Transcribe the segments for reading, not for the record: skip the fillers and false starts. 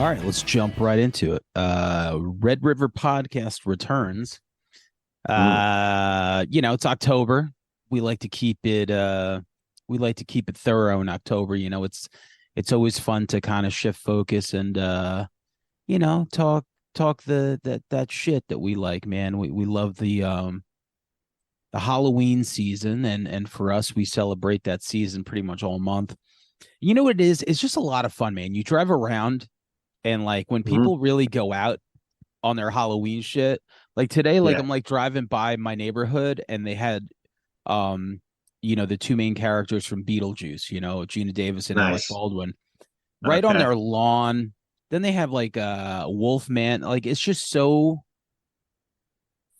All right, let's jump right into it. Red River Podcast returns. Mm. It's October. We like to keep it thorough in October. It's always fun to kind of shift focus and talk that shit that we like, man. We love the Halloween season, and for us we celebrate that season pretty much all month. You know what it is? It's just a lot of fun, man. You drive around and like when Mhm. people really go out on their Halloween shit. Like today, like Yeah, I'm like driving by my neighborhood and they had the two main characters from Beetlejuice, Gina Davis and Alec nice. Baldwin, right on Okay. their lawn. Then they have like Wolfman. Like it's just so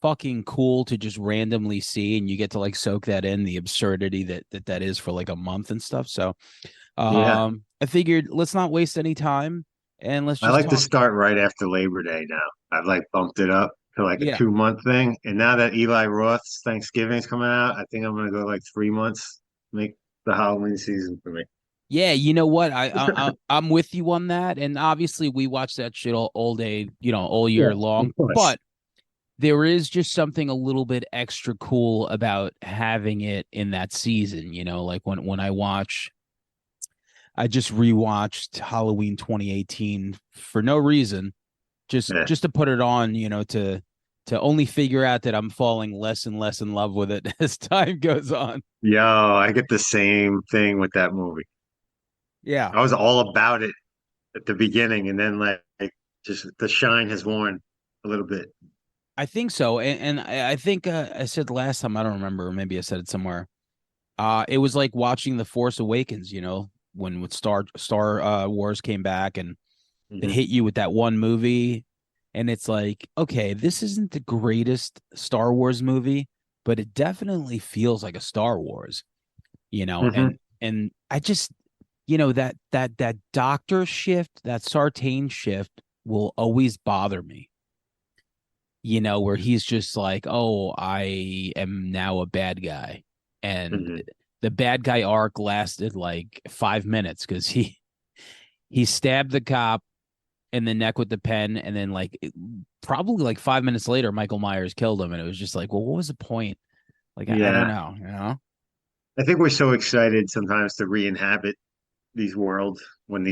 fucking cool to just randomly see, and you get to like soak that in, the absurdity that is for like a month and stuff. So Yeah, I figured let's not waste any time and let's I just like to talk. start right after Labor Day now. I've like bumped it up to like a Yeah. 2 month thing. And now that Eli Roth's Thanksgiving's coming out, I think I'm gonna go like 3 months, make the Halloween season for me. Yeah, you know what? I'm with you on that, and obviously we watch that shit all day, all Yeah, year long. of course. But there is just something a little bit extra cool about having it in that season. Like when I just rewatched Halloween 2018 for no reason, just Yeah. just to put it on, to only figure out that I'm falling less and less in love with it as time goes on. Yo, I get the same thing with that movie. Yeah. I was all about it at the beginning, and then like just the shine has worn a little bit. I think so, and I think I said last time, I don't remember, maybe I said it somewhere. It was like watching The Force Awakens, when with Star Wars came back and it Hmm. hit you with that one movie, and it's like, okay, this isn't the greatest Star Wars movie, but it definitely feels like a Star Wars, Hmm. and I just, that doctor shift, that Sartain shift will always bother me, where he's just like, oh, I am now a bad guy. And Hmm. the bad guy arc lasted like 5 minutes because he stabbed the cop in the neck with the pen, and then like probably like 5 minutes later, Michael Myers killed him, and it was just like, well, what was the point? Like I don't Yeah. know. I think we're so excited sometimes to re-inhabit these worlds when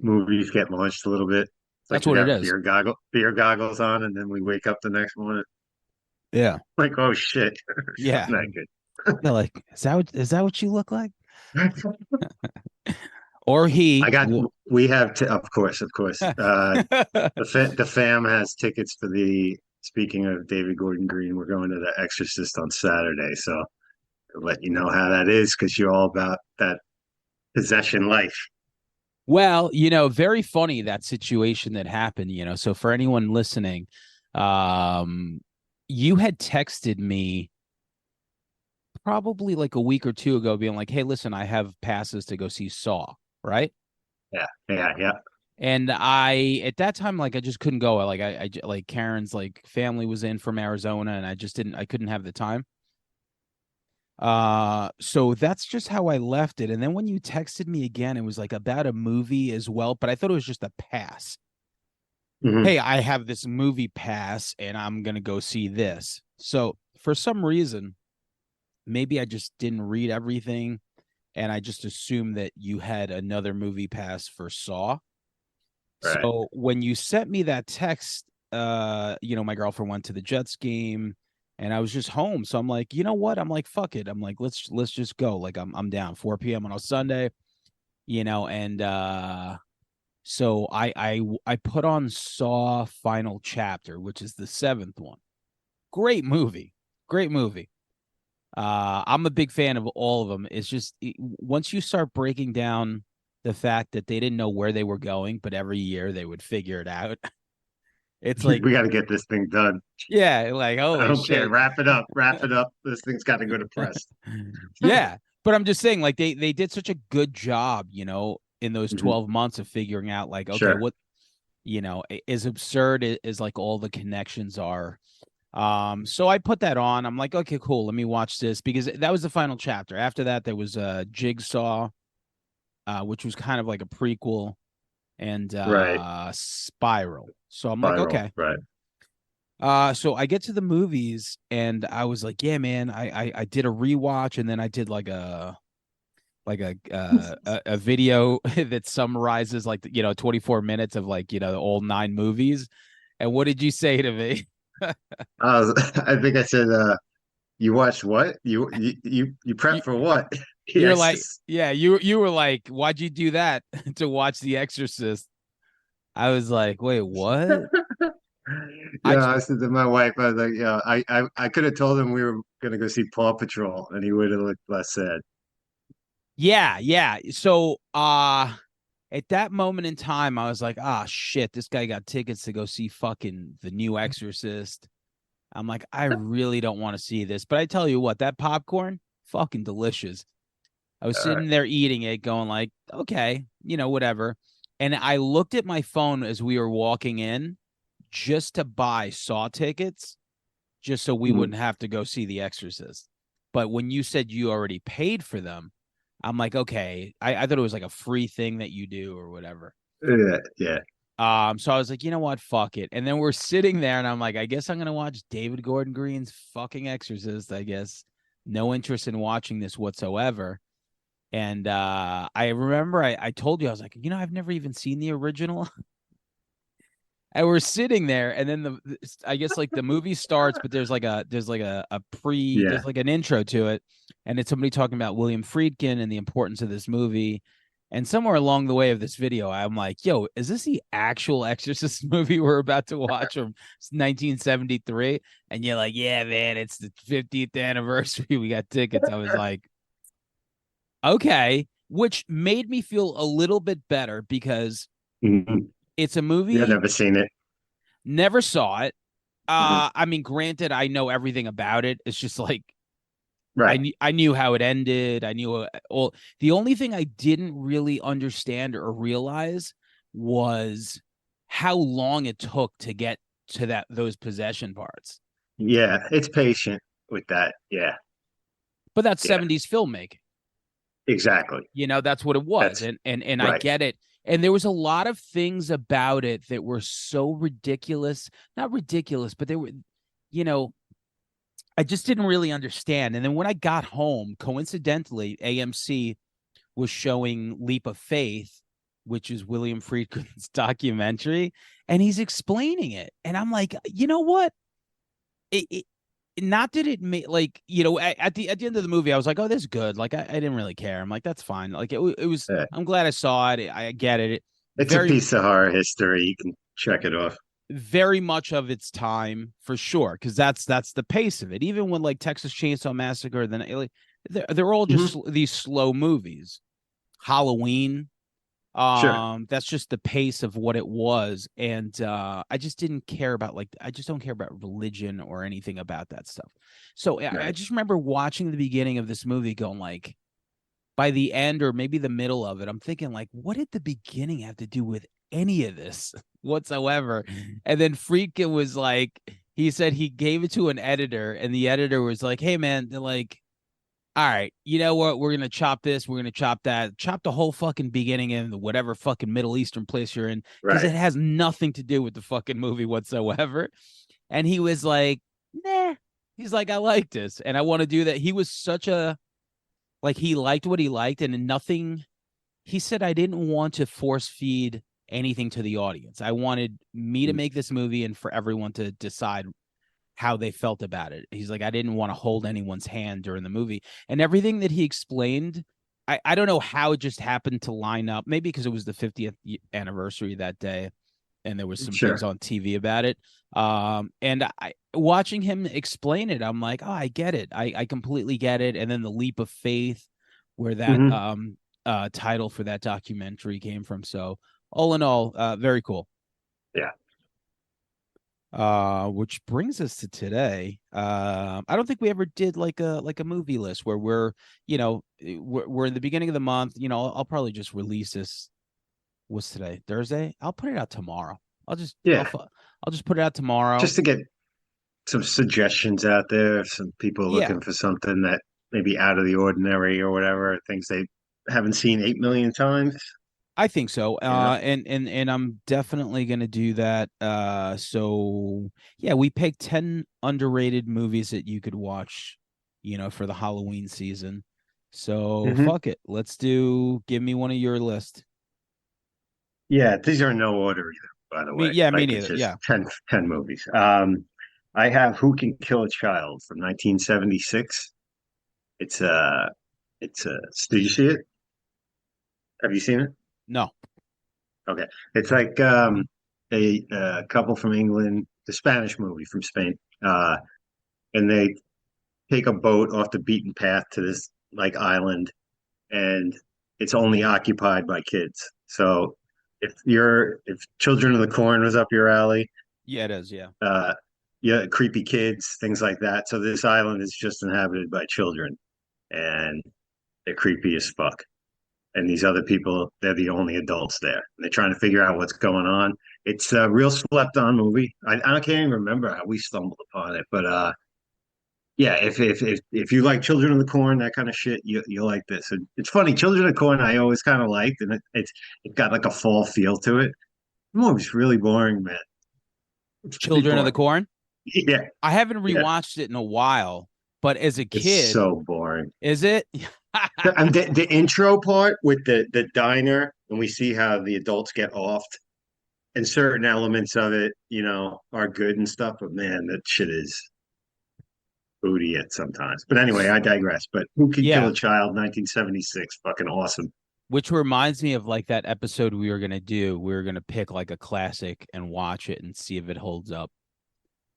movies get launched a little bit. It's like That's we what it got is. beer goggles on, and then we wake up the next morning Yeah, like, oh shit, yeah, something not yeah. Like, is that what you look like? good. Or I he? got we have to, of course, of course. The fam has tickets for the. Speaking of David Gordon Green, we're going to The Exorcist on Saturday, so I'll let you know how that is because you're all about that possession life. Well, very funny that situation that happened, So for anyone listening, um, you had texted me probably like a week or two ago being like, "Hey, listen, I have passes to go see Saw," right? Yeah, yeah, yeah. And I at that time like I just couldn't go. Like Karen's like family was in from Arizona and I couldn't have the time. So that's just how I left it. And then when you texted me again, it was like about a movie as well, but I thought it was just a pass. Hmm. Hey, I have this movie pass and I'm going to go see this. So for some reason, maybe I just didn't read everything and I just assumed that you had another movie pass for Saw. Right. So when you sent me that text, my girlfriend went to the Jets game and I was just home. So I'm like, you know what? I'm like, fuck it. I'm like, let's just go. Like I'm down 4 p.m. on a Sunday, and so I put on Saw Final Chapter, which is the seventh one. Great movie. Great movie. I'm a big fan of all of them. It's just once you start breaking down the fact that they didn't know where they were going, but every year they would figure it out. It's like, We got to get this thing done. yeah, like I holy don't care. shit. Wrap it up. Wrap it up. This thing's got to go to press. Yeah. But I'm just saying, like, they did such a good job, in those Hmm. 12 months of figuring out, like, okay, Sure. what, as absurd as like all the connections are. So I put that on. I'm like, okay, cool. Let me watch this because that was the final chapter. After that, there was Jigsaw, which was kind of like a prequel. and Right. Spiral. So I'm like, Spiral. okay. Right. So I get to the movies and I was like, yeah, man, I did a rewatch and then I did like a video that summarizes like 24 minutes of like the old 9 movies. And what did you say to me? I think I said, you watched what? You You, prep for what? you're like, Yes. yeah, you were like, why'd you do that to watch The Exorcist? I was like, wait, what? I Yeah, I said to my wife, I was like, yeah, I could have told him we were gonna go see Paw Patrol, and he would have looked less sad. Yeah, yeah. So at that moment in time, I was like, ah shit, this guy got tickets to go see fucking the new Exorcist. I'm like, I really don't want to see this. But I tell you what, that popcorn, fucking delicious. I was Uh, sitting there eating it, going like, okay, whatever. And I looked at my phone as we were walking in just to buy Saw tickets, just so we mm, wouldn't have to go see The Exorcist. But when you said you already paid for them, I'm like, okay. I thought it was like a free thing that you do or whatever. yeah, yeah. So I was like, you know what? Fuck it. And then we're sitting there and I'm like, I guess I'm gonna watch David Gordon Green's fucking Exorcist, I guess. No interest in watching this whatsoever. And I remember I told you, I was like, I've never even seen the original. And we're sitting there, and then I guess like the movie starts, but Yeah. there's like an intro to it, and it's somebody talking about William Friedkin and the importance of this movie. And somewhere along the way of this video, I'm like, yo, is this the actual Exorcist movie we're about to watch from 1973? And you're like, yeah, man, it's the 50th anniversary. We got tickets. I was like, okay, which made me feel a little bit better because Mhm. it's a Yeah, movie, never seen it. never saw it. Mhm. I mean, granted, I know everything about it. It's just like Right. I knew how it ended. I knew all. The only thing I didn't really understand or realize was how long it took to get to those possession parts. Yeah, it's patient with that. Yeah, But that's yeah, 70s filmmaking. exactly. That's what it was. That's And I right. get it. And there was a lot of things about it that were so ridiculous. Not ridiculous, but they were, you know, I just didn't really understand. And then when I got home, coincidentally, AMC was showing Leap of Faith, which is William Friedkin's documentary, and he's explaining it. And I'm like, you know what? It not that it made like at the end of the movie, I was like, oh, this is good. Like I didn't really care. I'm like, that's fine. Like it was. Yeah. I'm glad I saw it. I get it. It's a Very piece of horror history. You can check it off. very much of its time for sure, because that's the pace of it. Even when like Texas Chainsaw Massacre, then like, they're all just Hmm. these slow movies. Halloween, Sure. that's just the pace of what it was, and I just didn't care about like I just don't care about religion or anything about that stuff. So I Right. just remember watching the beginning of this movie, going like, by the end or maybe the middle of it, I'm thinking like, what did the beginning have to do with any of this whatsoever? And then Friedkin was like, he said he gave it to an editor, and the editor was like, hey man, they're like, all right, you know what? We're gonna chop this, we're gonna chop that, chop the whole fucking beginning in whatever fucking Middle Eastern place you're in, because Right. it has nothing to do with the fucking movie whatsoever. And he was like, nah. He's like, I like this and I want to do that. He was such a like he liked what he liked, and nothing. He said, I didn't want to force feed anything to the audience. I wanted me to Mm. make this movie and for everyone to decide how they felt about it. He's like, I didn't want to hold anyone's hand during the movie. And everything that he explained, I don't know how it just happened to line up. Maybe because it was the 50th anniversary that day and there was some things Sure. on TV about it. And I watching him explain it, I'm like, oh, I get it. I completely get it. And then the leap of faith, where that Hmm. title for that documentary came from. So all in all, very cool. Yeah. Which brings us to today. I don't think we ever did like a movie list where we're in the beginning of the month. I'll probably just release this. What's today? Thursday? I'll put it out tomorrow. Yeah. I'll just put it out tomorrow. Just to get some suggestions out there. Some people Yeah. looking for something that maybe out of the ordinary or whatever, things they haven't seen 8 million times. I think so. Yeah. And I'm definitely gonna do that. So yeah, we picked 10 underrated movies that you could watch, for the Halloween season. So Hmm. fuck it. Give me one of your list. Yeah, these are in no order either, by the way. Me Like it's neither. just Yeah. 10 movies. I have Who Can Kill a Child from 1976. It's did you see it? Have you seen it? No. Okay. It's like a couple from England, the Spanish movie from Spain. And they take a boat off the beaten path to this like island, and it's only occupied by kids. So if Children of the Corn was up your alley, Yeah, it is. Yeah. uh yeah, creepy kids, things like that. So this island is just inhabited by children, and they're creepy as fuck. And these other people, they're the only adults there. And they're trying to figure out what's going on. It's a real slept on movie. I can't even remember how we stumbled upon it, but yeah, if you like Children of the Corn, that kind of shit, you like this. And it's funny, Children of the Corn I always kind of liked, and it got like a fall feel to it. The movie's really boring, man. It's pretty Children of the boring. Corn. Yeah, I haven't yeah, rewatched it in a while, but as a it's kid, so boring. is it? And the intro part with the diner, and we see how the adults get offed, and certain elements of it, are good and stuff. But man, that shit is booty at sometimes. But anyway, I digress. But Who Can Kill Yeah. a Child, 1976, fucking awesome. Which reminds me of like that episode we were gonna do. We were gonna pick like a classic and watch it and see if it holds up.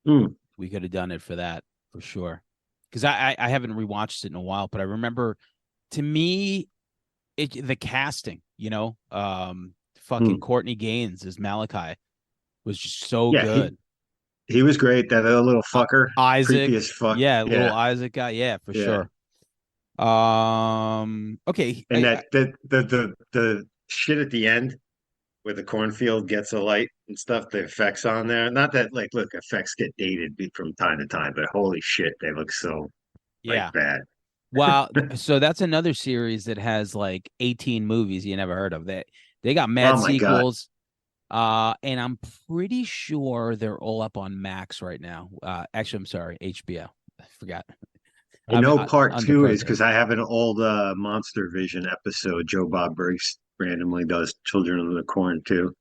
Mm, We could have done it for that for sure. Because I haven't rewatched it in a while, but I remember to me the casting, fucking mm. Courtney Gaines as Malachi was just so Yeah, good. he was great. That other little Uh, fucker, creepy Isaac, as fuck. yeah, little Yeah, Isaac guy, yeah, for yeah. sure. Okay, And that the shit at the end where the cornfield gets a light and stuff, the effects on there. Not that like look, effects get dated from time to time, but holy shit, they look so like yeah. bad. Wow, so that's another series that has like 18 movies you never heard of. They got Oh mad my God. sequels. And I'm pretty sure they're all up on Max right now. Actually, I'm sorry, HBO. I forgot. I know part Under two is protest. because I have an old Monster Vision episode. Joe Bob Briggs randomly does Children of the Corn too.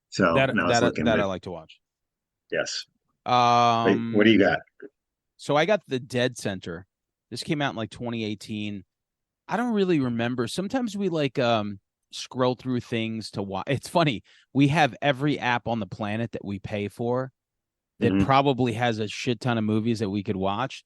So That now it's that looking that I like like to watch. yes. Wait, what do you Um, got? so I got the Dead Center. This came out in like 2018. I don't really remember. Sometimes we like scroll through things to watch. It's funny. We have every app on the planet that we pay for that Hmm. probably has a shit ton of movies that we could watch.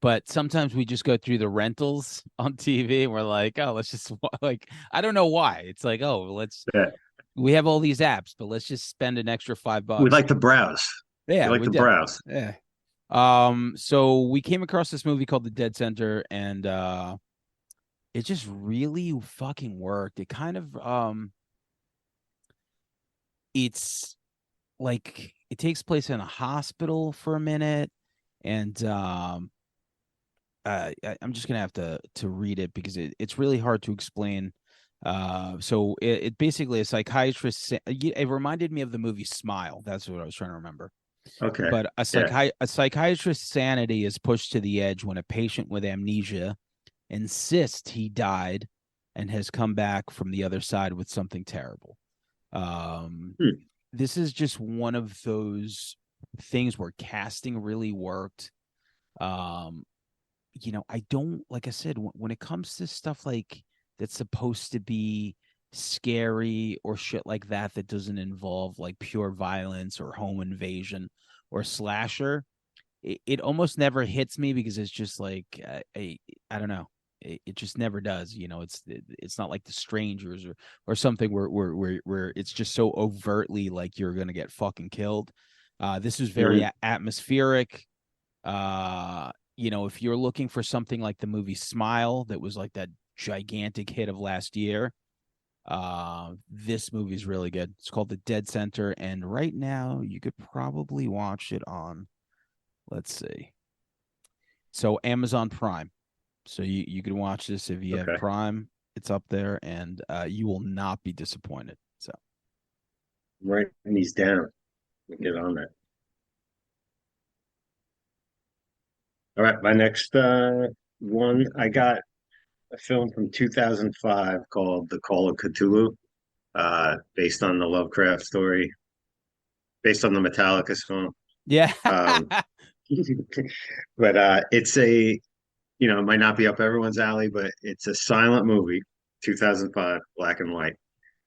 But sometimes we just go through the rentals on TV and we're like, oh, let's just like, I don't know why. It's like, oh, Yeah, we have all these apps, but let's just spend an extra we $5. like to browse. We Yeah, like we to did. browse. Yeah. So we came across this movie called The Dead Center, and it just really fucking worked. It kind of it's like it takes place in a hospital for a minute, and I'm just gonna have to read it because it's really hard to explain. So it basically a psychiatrist. It reminded me of the movie Smile. That's what I was trying to remember. Okay. But Yeah. a psychiatrist's sanity is pushed to the edge when a patient with amnesia insists he died and has come back from the other side with something terrible. Um, Hmm. this is just one of those things where casting really worked. Um, I don't like I said when it comes to stuff like that's supposed to be scary or shit like that doesn't involve like pure violence or home invasion or slasher, it almost never hits me because it's just like I don't know. It just never does. It's not like The Strangers or something where it's just so overtly like you're gonna get fucking killed. This is very Hmm. atmospheric. If you're looking for something like the movie Smile that was like that gigantic hit of last year, this movie is really good. It's called The Dead Center, and right now you could probably watch it on, let's see. So Amazon Prime. So you can watch this if you have Okay. Prime. It's up there, and you will not be disappointed. So I'm writing these down. Get on that. All right, my next one, I got a film from 2005 called The Call of Cthulhu, based on the Lovecraft story, based on the Metallica song. yeah. Um, but it's a, it might not be up everyone's alley, but it's a silent movie, 2005, black and white.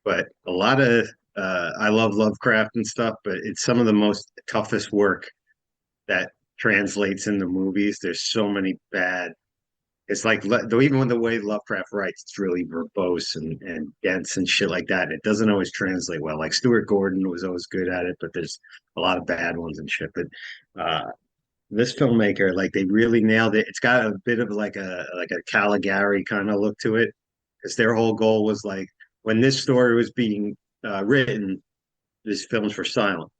But a lot of, I love Lovecraft and stuff, but it's some of the most toughest work that translates into movies. There's so many bad. It's like even the way Lovecraft writes, it's really verbose and dense and shit like that. It doesn't always translate well. Like Stuart Gordon was always good at it, but there's a lot of bad ones and shit. But this filmmaker, like they really nailed it. It's got a bit of like a Caligari kind of look to it, because their whole goal was like when this story was being written, this films for silent.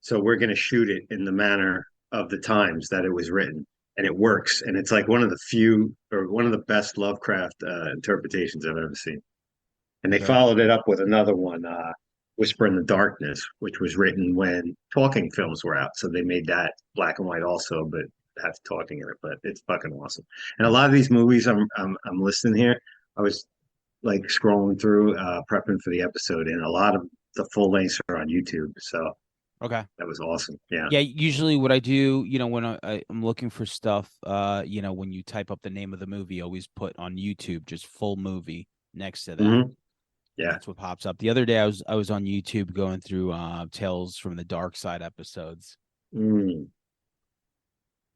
So we're going to shoot it in the manner of the times that it was written. And it works. And it's like one of the few or one of the best Lovecraft interpretations I've ever seen. And they Very followed cool. it up with another one, Whisper in the Darkness, which was written when talking films were out. So they made that black and white also, but have talking in it. But it's fucking awesome. And a lot of these movies I'm listing here, I was like scrolling through, prepping for the episode, and a lot of the full lengths are on YouTube. So Okay. that was awesome. Yeah. Yeah, usually what I do, when I'm looking for stuff, when you type up the name of the movie, always put on YouTube just full movie next to that. Hmm. And Yeah. that's what pops up. The other day I was on YouTube going through Tales from the Dark Side episodes. Mm.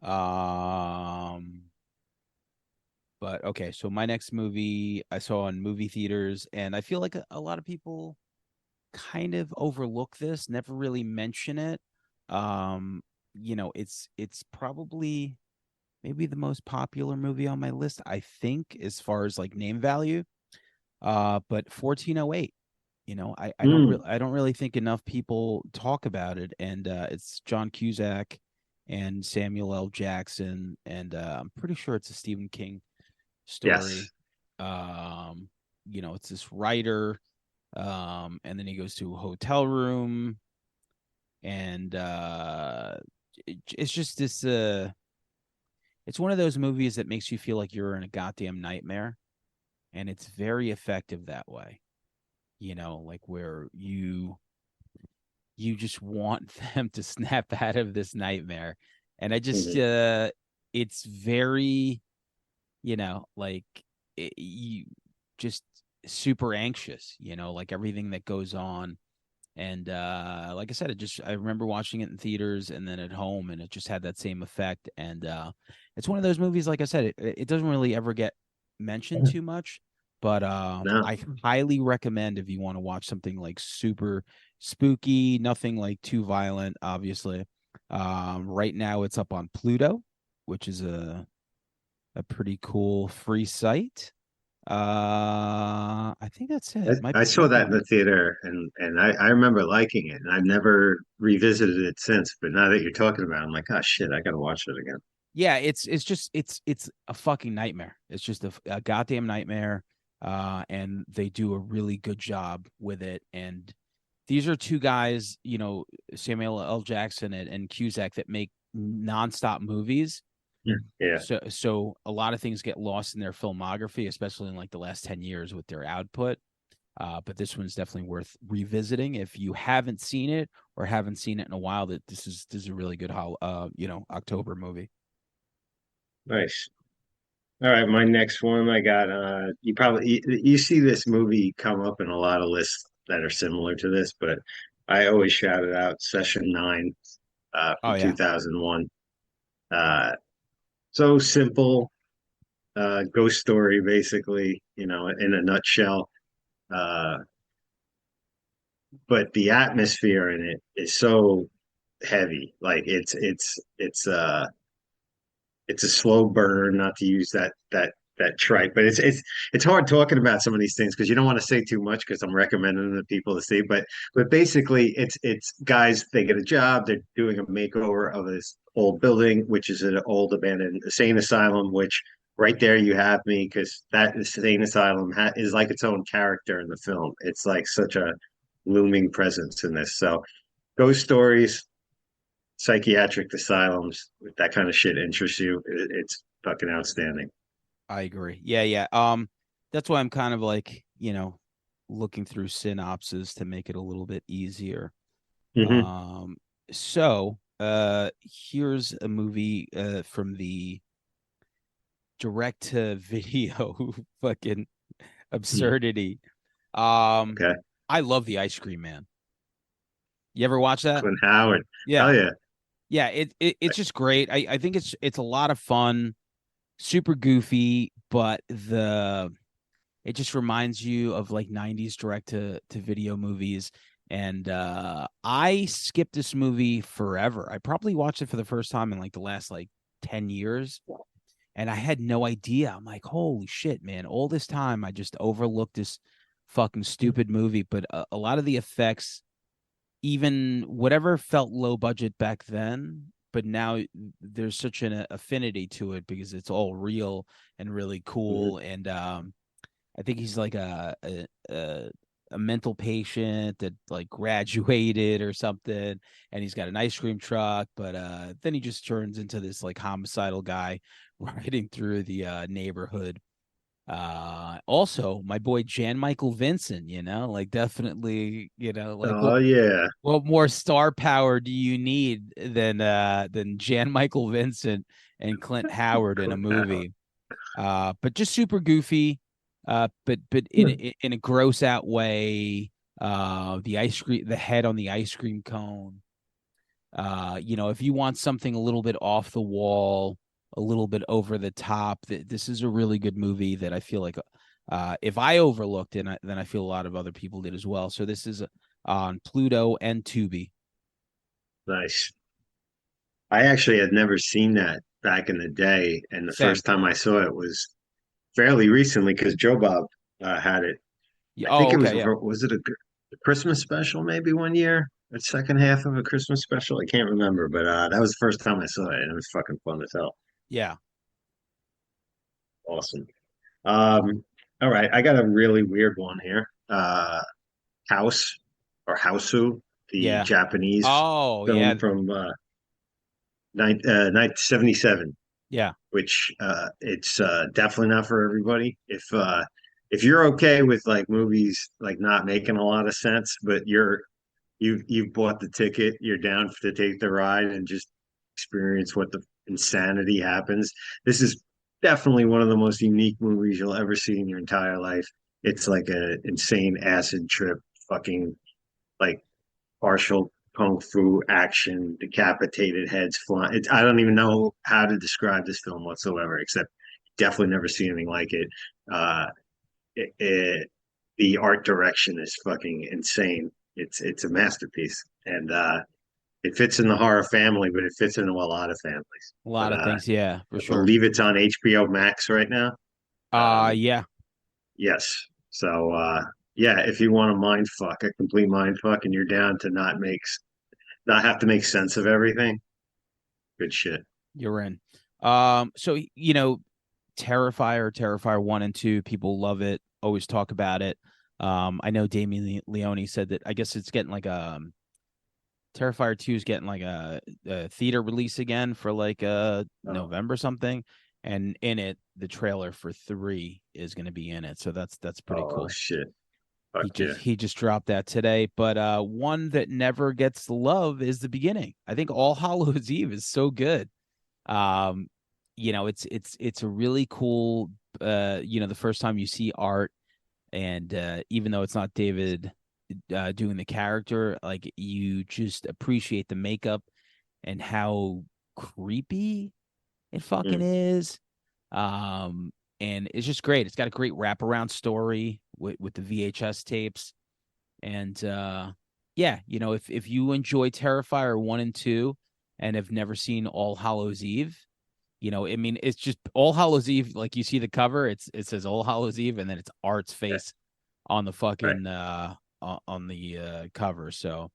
Um but okay, so my next movie I saw in movie theaters, and I feel like a lot of people kind of overlook this, never really mention it. Um, it's probably maybe the most popular movie on my list, I think, as far as like name value. But 1408, Mm. I don't really think enough people talk about it. And it's John Cusack and Samuel L. Jackson, and I'm pretty sure it's a Stephen King Yes. story. It's this writer, and then he goes to a hotel room, and it's just this it's one of those movies that makes you feel like you're in a goddamn nightmare, and it's very effective that way. Like where you just want them to snap out of this nightmare. And I just Hmm. it's very, like you just super anxious, like everything that goes on. And like I said, I remember watching it in theaters and then at home, and it just had that same effect. And it's one of those movies, like I said, it doesn't really ever get mentioned too much, but No. I highly recommend if you want to watch something like super spooky, nothing like too violent, obviously. Right now it's up on Pluto, which is a pretty cool free site. I think that's it. I saw Might be that in on. the theater, and I remember liking it, and I've never revisited it since. But now that you're talking about it, I'm like, oh shit, I gotta watch it again. Yeah, it's a fucking nightmare. It's just a goddamn nightmare. And they do a really good job with it. And these are two guys, Samuel L. Jackson and Cusack, that make nonstop movies. Yeah. So a lot of things get lost in their filmography, especially in like the last 10 years with their output. But this one's definitely worth revisiting if you haven't seen it or haven't seen it in a while. That this is a really good October movie. Nice. All right, my next one I got you see this movie come up in a lot of lists that are similar to this, but I always shout it out, Session 9 Oh from yeah. 2001. Uh so simple, ghost story basically, in a nutshell. Uh but the atmosphere in it is so heavy. Like it's a slow burn, not to use that trite, but it's hard talking about some of these things because you don't want to say too much because I'm recommending the people to see. But basically, it's guys, they get a job, they're doing a makeover of this old building, which is an old abandoned insane asylum, which right there you have me, because that insane asylum is like its own character in the film. It's like such a looming presence in this. So ghost stories, psychiatric asylums, if that kind of shit interests you, it's fucking outstanding. I agree. Yeah, yeah. That's why I'm kind of like, looking through synopses to make it a little bit easier. Hmm. Um, so here's a movie from the direct to video fucking absurdity. Um, Okay. I love the Ice Cream Man. You ever watch that? Clint Howard. Yeah. Hell yeah. Yeah, it's just great. I think it's a lot of fun, super goofy, but it just reminds you of like 90s direct to video movies. And I skipped this movie forever. I probably watched it for the first time in like the last like 10 years. And I had no idea. I'm like, holy shit, man. All this time I just overlooked this fucking stupid movie. But a lot of the effects, even whatever felt low budget back then, but now there's such an affinity to it because it's all real and really Mhm. cool. And I think he's like a mental patient that like graduated or something, and he's got an ice cream truck, but then he just turns into this like homicidal guy riding through the neighborhood. Also my boy Jan Michael Vincent, like definitely, like Oh yeah. what more star power do you need than Jan Michael Vincent and Clint Howard in a Clint Howard. movie? But just super goofy, but in a gross out way. The head on the ice cream cone. If you want something a little bit off the wall, a little bit over the top, this is a really good movie that I feel like, if I overlooked it, then I feel a lot of other people did as well. So this is on Pluto and Tubi. Nice. I actually had never seen that back in the day, and the Same. first time I saw it was fairly recently because Joe Bob had it. Yeah. I think Oh, it okay. Yeah. was it a Christmas special maybe one year? The second half of a Christmas special? I can't remember, but that was the first time I saw it, and it was fucking fun as hell. Yeah. Awesome. All right, I got a really weird one here. House or Hausu, the Yeah. Japanese Oh, yeah. film from 1977, Yeah. which it's definitely not for everybody. If you're okay with like movies like not making a lot of sense, but you've bought the ticket, you're down to take the ride and just experience what the insanity happens. This is definitely one of the most unique movies you'll ever see in your entire life. It's like a insane acid trip, fucking like partial kung fu action, decapitated heads flying. I don't even know how to describe this film whatsoever, except definitely never seen anything like it. Uh, it, it the art direction is fucking insane. It's a masterpiece, and it fits in the horror family, but it fits into a lot of families. A But lot of things. Yeah, for I sure. believe it's on HBO Max right now. Um, Yeah. yes. So yeah, if you want a mind fuck, a complete mind fuck, and you're down to not have to make sense of everything, good shit. You're in. So Terrifier 1 and 2, people love it, always talk about it. I know Damien Leone said that I guess it's getting like Terrifier 2 is getting like a theater release again for like Oh, November something. And in it, the trailer for 3 is gonna be in it. So that's pretty oh cool. shit. Fuck He yeah. just he just dropped that today. But one that never gets love is the beginning. I think All Hallows Eve is so good. Um, it's a really cool the first time you see art, and even though it's not David doing the character, like you just appreciate the makeup and how creepy it fucking Mm. is. Um, and it's just great. It's got a great wraparound story with the VHS tapes. And yeah, if you enjoy Terrifier 1 and 2 and have never seen All Hallows Eve, I mean, it's just All Hallows Eve. Like you see the cover, it says All Hallows Eve, and then it's Art's Yeah, face on the right. fucking on the cover. So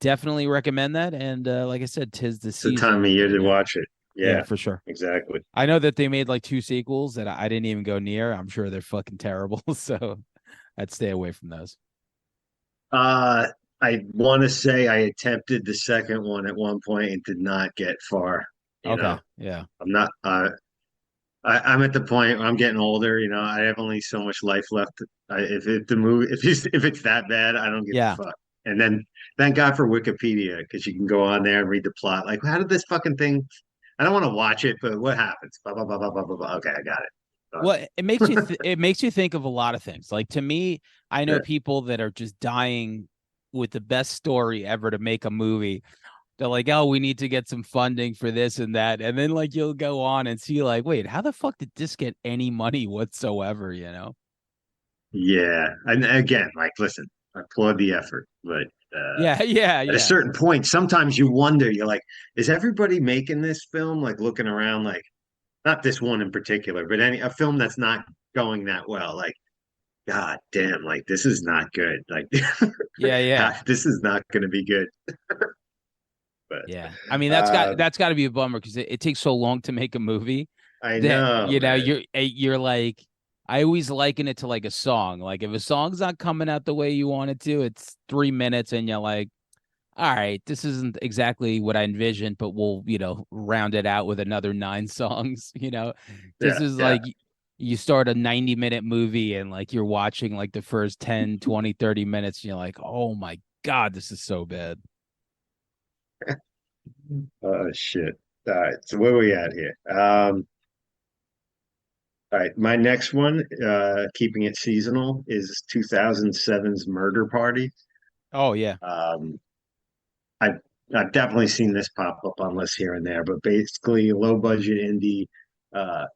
definitely recommend that. And like I said, tis the It's the time of season year right to now. watch it. Yeah, Yeah, for sure. exactly. I know that they made like 2 sequels that I didn't even go near. I'm sure they're fucking terrible, so I'd stay away from those. Uh, I want to say I attempted the second one at one point and did not get far. You Okay, know, yeah, I'm not. I'm at the point where I'm getting older. You know, I have only so much life left. If the movie if it's that bad, I don't give yeah. a fuck. And then thank God for Wikipedia because you can go on there and read the plot. Like, how did this fucking thing? I don't want to watch it, but what happens? Blah blah blah blah blah blah. Blah. Okay, I got Well, it makes you it. it makes you think of a lot of things. Like to me, I know Yeah. people that are just dying with the best story ever to make a movie. They're like, oh, we need to get some funding for this and that. And then like you'll go on and see like, wait, how the fuck did this get any money whatsoever, you know? Yeah, and again, like, listen, I applaud the effort, but Yeah, yeah, at a yeah. certain point, sometimes you wonder, you're like, is everybody making this film? Like looking around, like not this one in particular, but any a film that's not going that well. Like, God damn, like this is not good. Like, Yeah, yeah. this is not going to be good. But Yeah. I mean, uh, that's got to be a bummer because it takes so long to make a movie I that know, you know man. you're like I always liken it to like a song. Like if a song's not coming out the way you want it to, it's 3 minutes and you're like, all right, this isn't exactly what I envisioned, but we'll, round it out with another 9 songs, This Yeah, is yeah. like you start a 90-minute movie and like you're watching like the first 10, 20, 30 minutes and you're like, "Oh my God, this is so bad." Oh shit. All right, so where we at here? All right, my next one, keeping it seasonal, is 2007's Murder Party. Oh yeah. Um, I've I've definitely seen this pop up on lists here and there, but basically, low budget indie. Uh,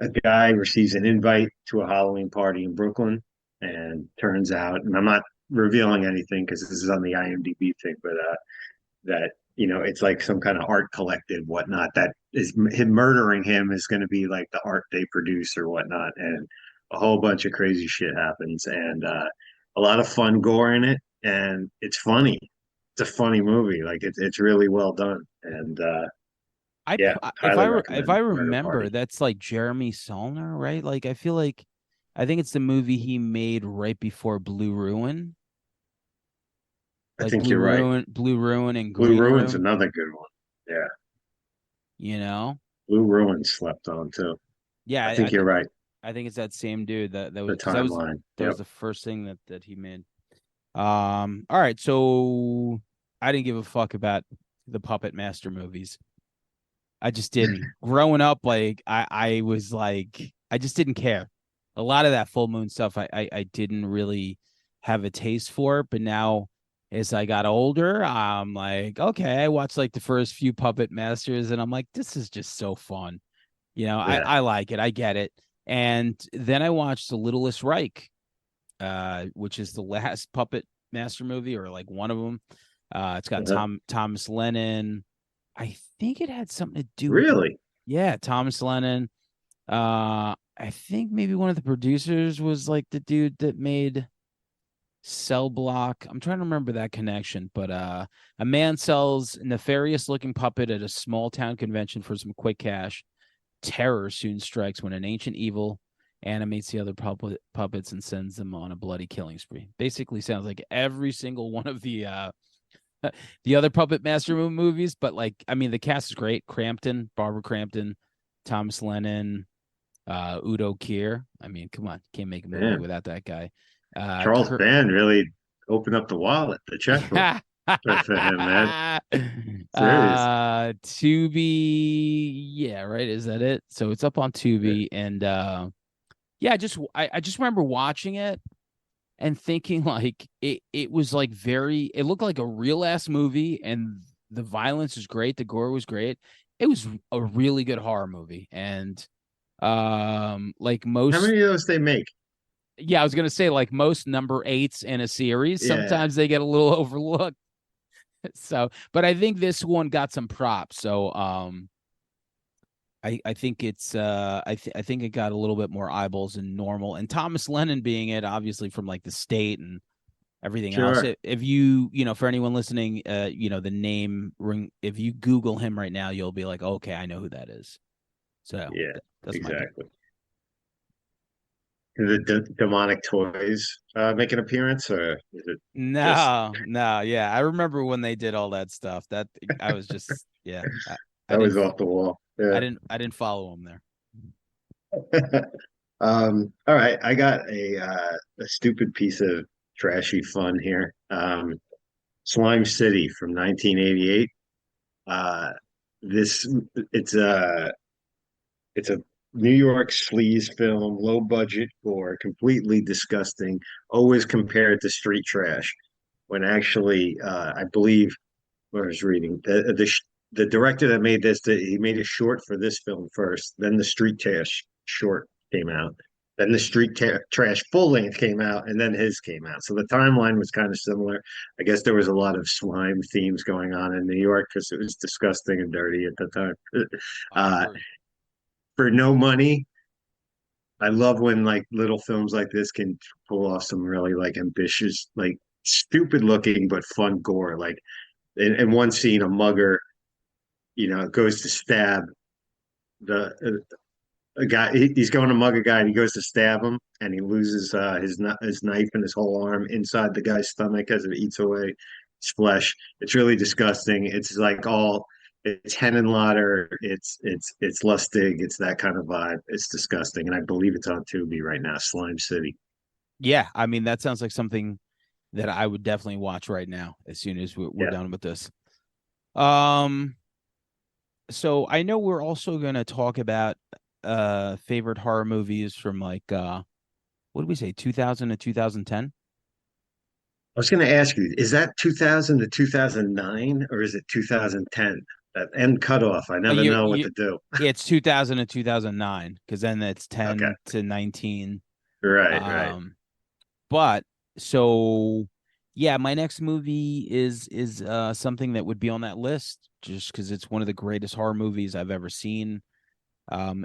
a guy receives an invite to a Halloween party in Brooklyn, and turns out, and I'm not revealing anything because this is on the IMDb thing, but that it's like some kind of art collective, whatnot. That is him murdering him is going to be like the art they produce or whatnot, and a whole bunch of crazy shit happens, and a lot of fun gore in it, and it's funny. It's a funny movie. Like it's really well done, and yeah, If highly if I recommend Murder remember, Party. that's like Jeremy Saulnier, right? Like I feel like I think it's the movie he made right before Blue Ruin, I like think you're right. Blue Ruin and Blue Green Ruin's Room, another good one. Yeah, you know? Blue Ruin slept on too. Yeah, I think you're right. I think it's that same dude that The was because timeline. that Yep. was the first thing that he made. All right, so I didn't give a fuck about the Puppet Master movies. I just didn't. Growing up, like I was like I just didn't care. A lot of that full moon stuff I didn't really have a taste for, but now as I got older, I'm like, okay, I watched like the first few Puppet Masters and I'm like, this is just so fun. Yeah. I like it. I get it. And then I watched The Littlest Reich, which is the last Puppet Master movie or like one of them. It's got Uh-huh. Thomas Lennon. I think it had something to do with Really? yeah, Thomas Lennon. I think maybe one of the producers was like the dude that made Cell Block. I'm trying to remember that connection, but a man sells a nefarious looking puppet at a small town convention for some quick cash. Terror soon strikes when an ancient evil animates the other puppets and sends them on a bloody killing spree. Basically sounds like every single one of the other Puppet Master movies, but like I mean the cast is great. Crampton, Barbara Crampton, Thomas Lennon, Udo Kier. I mean, come on, can't make a movie Man. whathout that guy. Charles Kurt, Band really opened up the wallet, the checkbook yeah. for him, man. Serious. Tubi, yeah, right. Is that it? So it's up on Yeah. Tubi, and yeah, I just remember watching it and thinking like it was like very it looked like a real ass movie and the violence is great, the gore was great. It was a really good horror movie and like How most many of those they make? yeah, I was gonna say like most number eights in a series, Yeah. sometimes they get a little overlooked. So, but I think this one got some props. So, I think it's I think it got a little bit more eyeballs than normal. And Thomas Lennon being it, obviously from like the state and everything else. Sure. If you, for anyone listening, the name ring, if you Google him right now, you'll be like, okay, I know who that is. So Yeah, that's my pick. exactly. Did the demonic toys make an appearance, or is it just No, no, yeah. I remember when they did all that stuff. That I was just, yeah. I that was didn't, off the wall? Yeah. I didn't follow him there. All right, I got a stupid piece of trashy fun here. Slime City from 1988. Uh, this it's a New York sleaze film, low budget gore, completely disgusting, always compared to street trash. When actually, I believe what I was reading, the director that made this, he made a short for this film first, then the street trash short came out, then the trash full length came out, and then his came out. So the timeline was kind of similar. I guess there was a lot of slime themes going on in New York because it was disgusting and dirty at the time. I Uh, agree. for no money, I love when like little films like this can pull off some really like ambitious, like stupid looking but fun gore. Like in one scene, a mugger, goes to stab the a guy. He's going to mug a guy, and he goes to stab him, and he loses his knife and his whole arm inside the guy's stomach as it eats away his flesh. It's really disgusting. It's like all it's Henenlotter, it's Lustig, it's that kind of vibe. It's disgusting, and I believe it's on Tubi right now. Slime City. Yeah, I mean that sounds like something that I would definitely watch right now as soon as we're Yeah. done with this. Um, so I know we're also gonna talk about favorite horror movies from like what did we say, 2000 to 2010? I was going to ask you, is that 2000 to 2009 or is it 2010? That end cutoff, I never know what You to do. it's 2000 to 2009 because then it's Okay. 10 to 19. Right, right. Um, but so yeah, my next movie is something that would be on that list just because it's one of the greatest horror movies I've ever seen.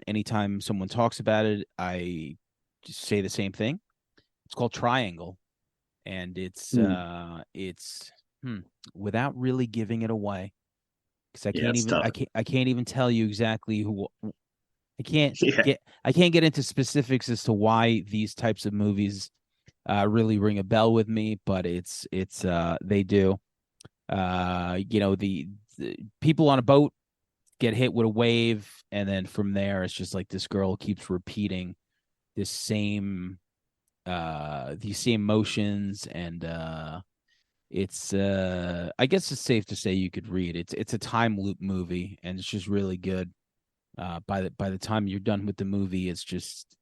Anytime someone talks about it, I just say the same thing. It's called Triangle, and Hmm. it's hmm, without really giving it away because Yeah, it's tough. I can't even tell you exactly who Yeah. I can't get into specifics as to why these types of movies really ring a bell with me, but it's they do. The people on a boat get hit with a wave, and then from there it's just like this girl keeps repeating this same these same motions, and it's I guess it's safe to say you could read it's a time loop movie, and it's just really good. By the time you're done with the movie, it's just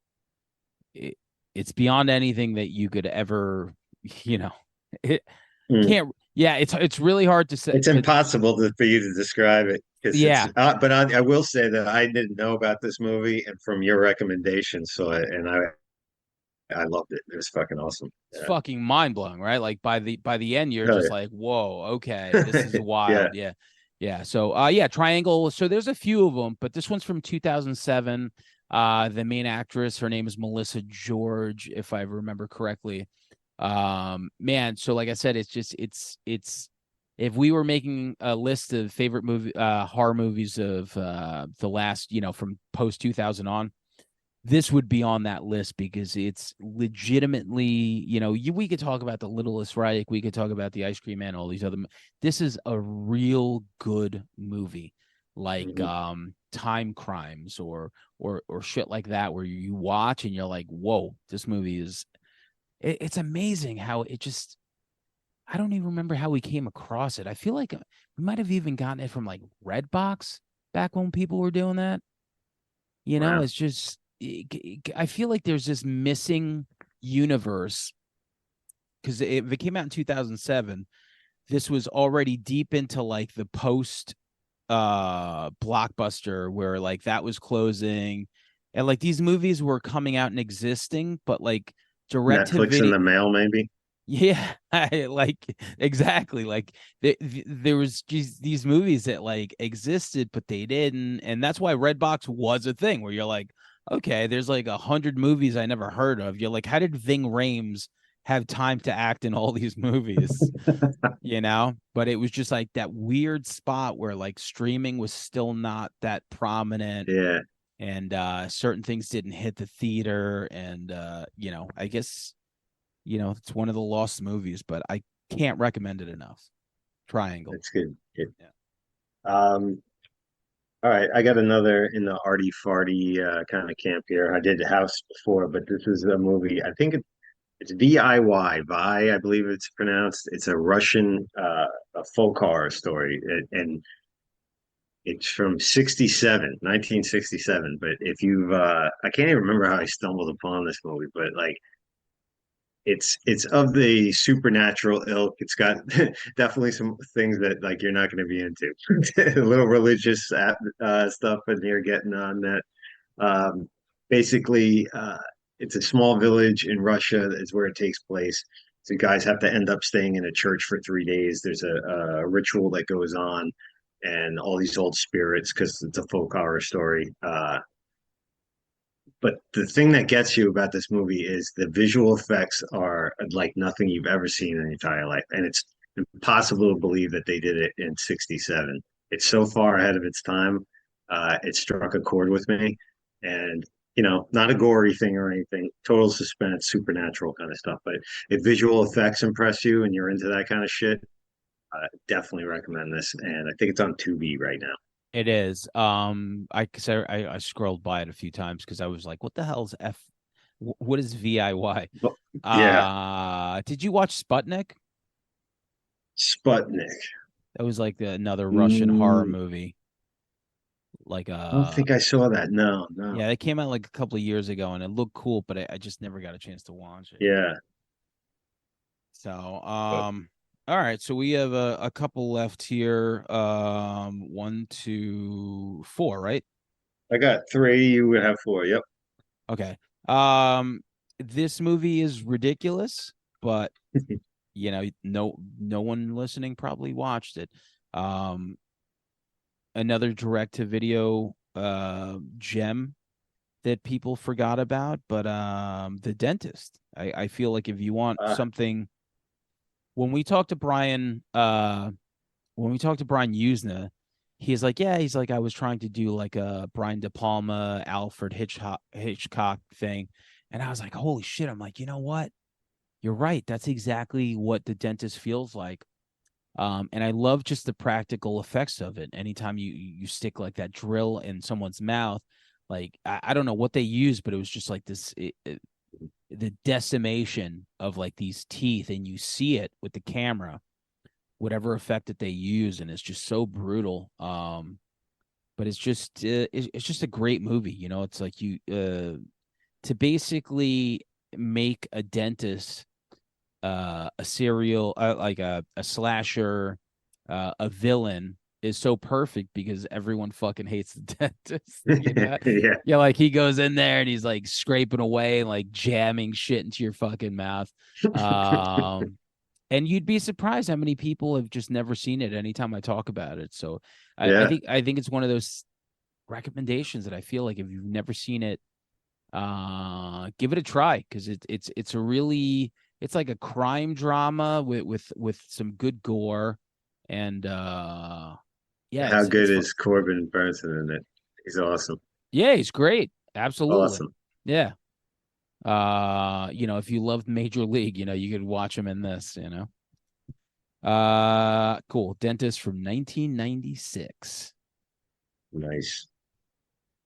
it, it's beyond anything that you could ever, you know, it Hmm. can't. Yeah, it's really hard to say. It's impossible for you to describe it because Yeah, but I will say that I didn't know about this movie and from your recommendation, I loved it. It was fucking awesome. it's Yeah. fucking mind blowing, right? Like by the end, you're Oh, just like, whoa, okay, this is yeah. Yeah. wild. Yeah, yeah. So yeah, Triangle. So there's a few of them, but this one's from 2007. The main actress, her name is Melissa George, if I remember correctly. Man, so like I said, it's just it's if we were making a list of favorite movie horror movies of the last, from post 2000 on, this would be on that list because it's legitimately, we could talk about The Littlest Reich, we could talk about The Ice Cream Man, all these other. This is a real good movie, like Mhm. Time Crimes or shit like that, where you watch and you're like, whoa, this movie is. It's amazing how it just. I don't even remember how we came across it. I feel like we might have even gotten it from like Redbox back when people were doing that. Wow. It's just I feel like there's this missing universe because if it came out in 2007, this was already deep into like the post blockbuster where like that was closing, and like these movies were coming out and existing, but like direct to Netflix in video. the mail, maybe. Yeah, like exactly. Like there was just these movies that like existed, but they didn't, and that's why Redbox was a thing where you're like, okay, there's like 100 movies I never heard of. You're like, how did Ving Rhames have time to act in all these movies, but it was just like that weird spot where like streaming was still not that prominent, Yeah, and certain things didn't hit the theater, and I guess it's one of the lost movies, but I can't recommend it enough. Triangle. that's good. Good. Yeah. All right, I got another in the arty farty kind of camp here. I did House before, but this is a movie. I think it's VIY, I believe it's pronounced. It's a Russian a folk horror story, and it's from 1967. But if you've, I can't even remember how I stumbled upon this movie, but like it's of the supernatural ilk. It's got definitely some things that like you're not going to be into. A little religious stuff in here getting on that. Um, basically, it's a small village in Russia is where it takes place. So guys have to end up staying in a church for 3 days. There's a ritual that goes on, and all these old spirits because it's a folk horror story. But the thing that gets you about this movie is the visual effects are like nothing you've ever seen in your entire life, and it's impossible to believe that they did it in '67. It's so far ahead of its time. It struck a chord with me, and not a gory thing or anything. Total suspense, supernatural kind of stuff. But if visual effects impress you and you're into that kind of shit, definitely recommend this. And I think it's on Tubi right now. It is. I scrolled by it a few times because I was like, "What the hell's F? What is VIY?" But, yeah, Did you watch Sputnik? Sputnik. That was like another Russian horror Mm, movie. Like I don't think I saw that. No, no. yeah, it came out like a couple of years ago, and it looked cool, but I just never got a chance to watch it. Yeah, So, but all right. So we have a couple left here. One, two, four, right? I got three. You would have four. Yep. Okay. This movie is ridiculous, but no one listening probably watched it. Um, Another direct to video gem that people forgot about, but The Dentist. I feel like if you want Uh, something, when we talked to Brian Usna, he's like, I was trying to do like a Brian De Palma, Alfred Hitchcock thing. And I was like, holy shit. I'm like, you know what? You're right. That's exactly what The Dentist feels like. And I love just the practical effects of it. Anytime you stick like that drill in someone's mouth, like I don't know what they used, but it was just like the decimation of like these teeth, and you see it with the camera, whatever effect that they use, and it's just so brutal. But it's just a great movie. It's like you to basically make a dentist a serial like a slasher, a villain is so perfect because everyone fucking hates the dentist. yeah, Yeah, like he goes in there and he's like scraping away and like jamming shit into your fucking mouth. Um and you'd be surprised how many people have just never seen it anytime I talk about it. So yeah. I think it's one of those recommendations that I feel like if you've never seen it, give it a try because it's a really, it's like a crime drama with some good gore, and yeah, How it's good fun. is Corbin Burnson in it? He's awesome. Yeah, he's great. Absolutely. Awesome. Yeah. If you loved Major League, you could watch him in this. Cool. Dentist from 1996. Nice.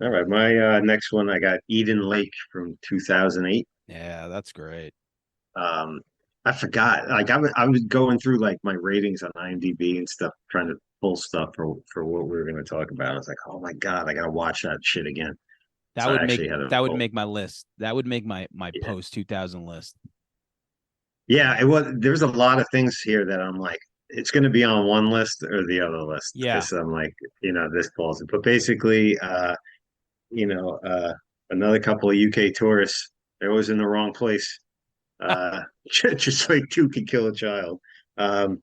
All right. My next one, I got Eden Lake from 2008. Yeah, that's great. Um, I forgot. Like I was going through like my ratings on IMDb and stuff, trying to pull stuff for what we were going to talk about. I was like, oh my God, I got to watch that shit again. That So I would make actually had a that would full. make my list. That would make my Yeah. post 2000 list. Yeah, it was. There's a lot of things here that I'm like, it's going to be on one list or the other list Yeah. because I'm like, this falls. But basically, you know, uh, another couple of UK tourists, they was in the wrong place. Just like two could kill a child. Um,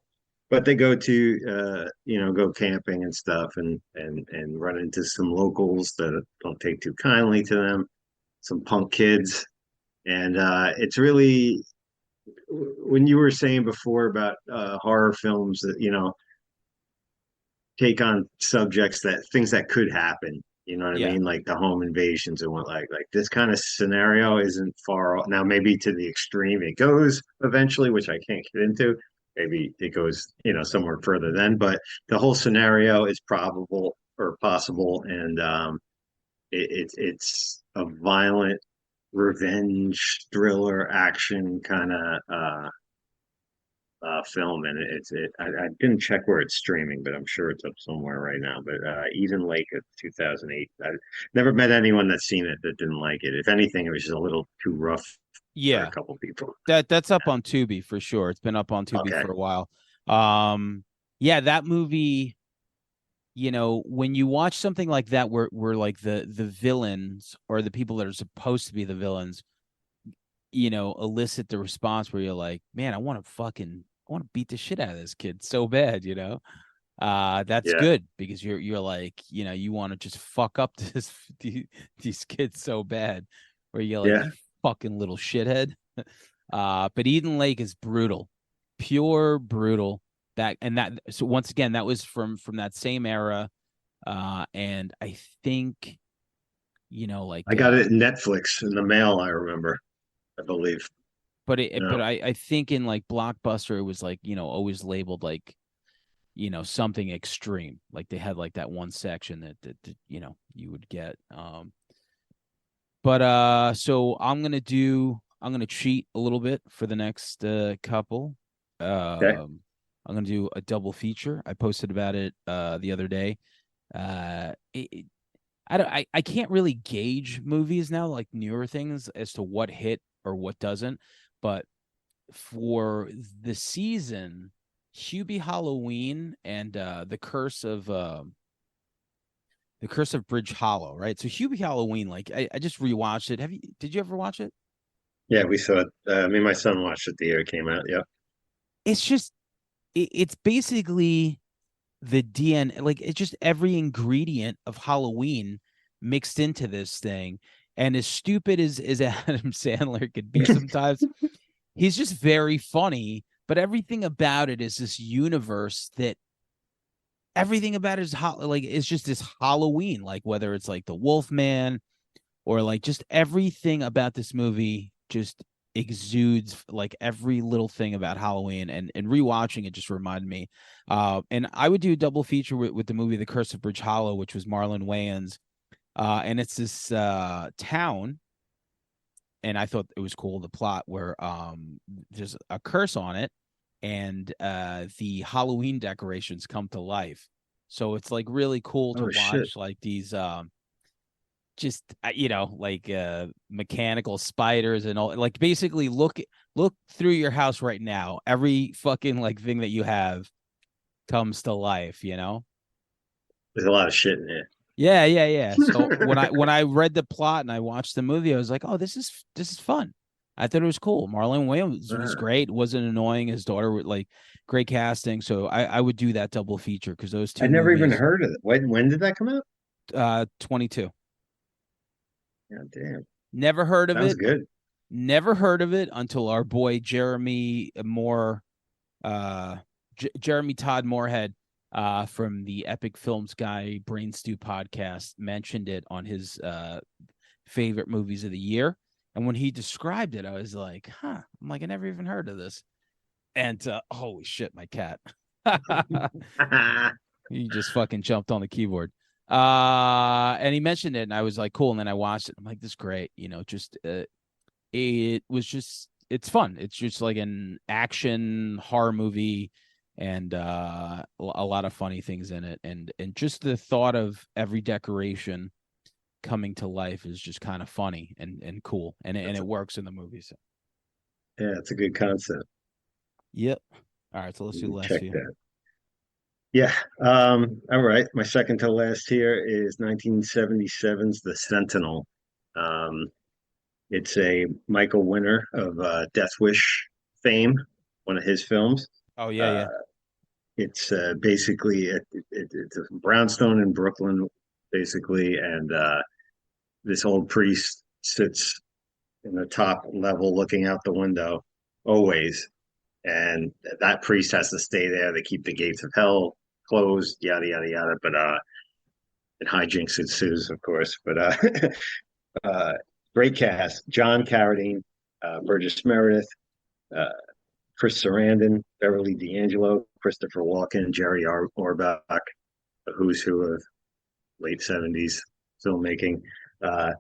but they go to, go camping and stuff, and run into some locals that don't take too kindly to them, some punk kids, and it's really when you were saying before about horror films that take on subjects that things that could happen. You know what I Yeah. mean? Like the home invasions and what like this kind of scenario isn't far off. Now maybe to the extreme it goes eventually, which I can't get into. Maybe it goes, somewhere further then, but the whole scenario is probable or possible, and it's a violent revenge thriller action kind of film, and I didn't check where it's streaming, but I'm sure it's up somewhere right now. But Eden Lake of 2008. I never met anyone that's seen it that didn't like it. If anything, it was just a little too rough for a Yeah. couple people. That's up on Tubi for sure. It's been up on Tubi Okay. for a while. Yeah, that movie, when you watch something like that where like the villains or the people that are supposed to be the villains, elicit the response where you're like, man, I want to beat the shit out of this kid so bad. That's Yeah. good because you're like, you want to just fuck up these kids so bad where you're like, Yeah. you fucking little shithead. But Eden Lake is brutal, pure brutal. So once again, that was from that same era. And I think, I got it in Netflix in the mail, I remember, I believe. but No. I think in like Blockbuster, it was like, always labeled like, something extreme. Like they had like that one section that you would get. But so I'm gonna cheat a little bit for the next couple. Okay. I'm gonna do a double feature. I posted about it the other day. I don't I can't really gauge movies now, like newer things, as to what hit or what doesn't. But for the season, Hubie Halloween and the Curse of Bridge Hollow, right? So Hubie Halloween, like I just rewatched it. Did you ever watch it? Yeah, we saw it. Me and my son watched it the year it came out. Yeah. It's just it's basically the DNA, like it's just every ingredient of Halloween mixed into this thing. And as stupid as Adam Sandler could be sometimes, he's just very funny. But everything about it is this universe that everything about it is like it's just this Halloween, like whether it's like the Wolfman or like just everything about this movie just exudes like every little thing about Halloween, and rewatching it just reminded me. And I would do a double feature with the movie The Curse of Bridge Hollow, which was Marlon Wayans. And it's this town, and I thought it was cool, the plot where there's a curse on it, and the Halloween decorations come to life. So it's like really cool to Oh shit. watch like these just like mechanical spiders and all, like basically look through your house right now, every fucking like thing that you have comes to life. There's a lot of shit in Yeah. So when i it. when i read the plot and I watched the movie, I was like, oh, this is fun. I thought it was cool. Marlon Wayans was great, wasn't annoying. His daughter was like great casting. So I would do that double feature because those I two never even movies. heard of it. When did that come out? 22. Yeah, damn. Never heard of Sounds it. good. Never heard of it until our boy Jeremy Moore, Jeremy Todd Moorhead, from the Epic Films Guy Brain Stew podcast, mentioned it on his favorite movies of the year. And when he described it, I was like, huh. I'm like, I never even heard of this. And holy shit, my cat. He just fucking jumped on the keyboard. And he mentioned it, and I was like, cool. And then I watched it. I'm like, this is great. Just it's fun. It's just like an action horror movie, and a lot of funny things in it, and just the thought of every decoration coming to life is just kind of funny and cool, and That's it works in the movie. So yeah, it's a good concept. yep. All right, so let's do the last Check few. that. Yeah. All right. My second to last here is 1977's The Sentinel. Um, it's a Michael Winner of Death Wish fame, one of his films. Oh yeah, Uh, yeah. it's basically it's a brownstone in Brooklyn, basically, and this old priest sits in the top level looking out the window always. And that priest has to stay there. They keep the gates of hell closed, yada yada yada. But and hijinks ensues, of course. But uh, great cast: John Carradine, Burgess Meredith, uh, Chris Sarandon, Beverly D'Angelo, Christopher Walken, Jerry Orbach, a who's who of late '70s filmmaking. Uh,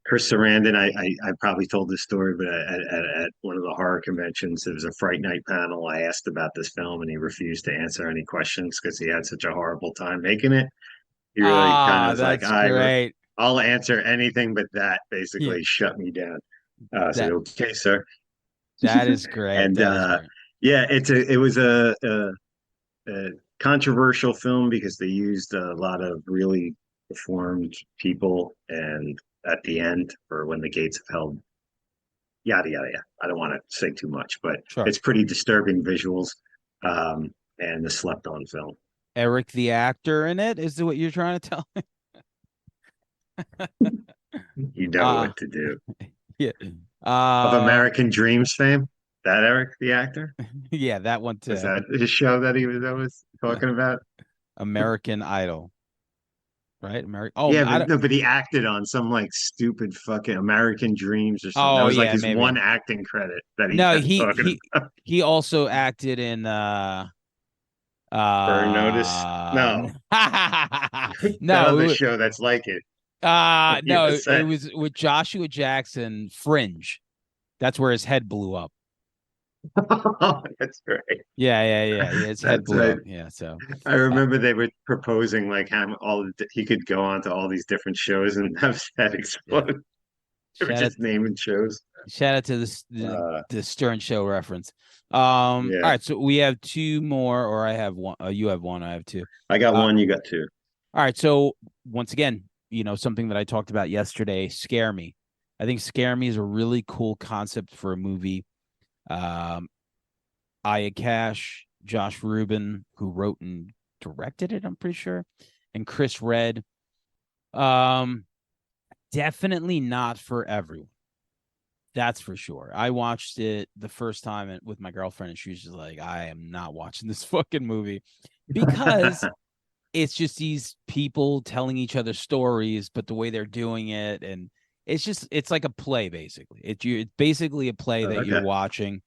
Chris Sarandon, I probably told this story, but at one of the horror conventions, there was a Fright Night panel. I asked about this film, and he refused to answer any questions because he had such a horrible time making it. He really kind of Ah, was like, that's great. I'll answer anything but that. Yeah, Basically, shut me down. I said, that okay, sir. that is great. And That is great. yeah, it was a controversial film because they used a lot of really deformed people, and at the end, or when the gates have held, yada yada yada. I don't want to say too much, but Sure. it's pretty disturbing visuals, and the slept on film. Eric the actor in it is what you're trying to tell me. You know Uh what to do. yeah. Of Uh American Dreams fame, that Eric the actor, yeah, that one was too. that his show that he was talking about? American Idol, right? American. Oh, Yeah, I but don't. no, but he acted on some like stupid fucking American Dreams or something. That Oh was like yeah, his maybe. one acting credit that he No, kept he talking he about. he also acted in Burn Notice? No, that other no, show that's like it on no, it USA. was with Joshua Jackson, Fringe. That's where his head blew up. That's right. Yeah. His head That's blew right. up. Yeah, so I uh, remember they were proposing like how he could go on to all these different shows and have that yeah. explode. They were Shout out just naming shows. shout out to this Uh, the Stern Show reference. All yeah, right, so we have two more, or I have one. You have one, I have two. I got Uh, one. You got two. all right, so once again, something that I talked about yesterday, Scare Me. I think Scare Me is a really cool concept for a movie. Um, Aya Cash, Josh Rubin, who wrote and directed it, I'm pretty sure, and Chris Red. Um, Definitely not for everyone. That's for sure. I watched it the first time with my girlfriend, and she was just like, I am not watching this fucking movie because it's just these people telling each other stories, but the way they're doing it, and it's like a play basically. It's basically a play that you're Okay. watching,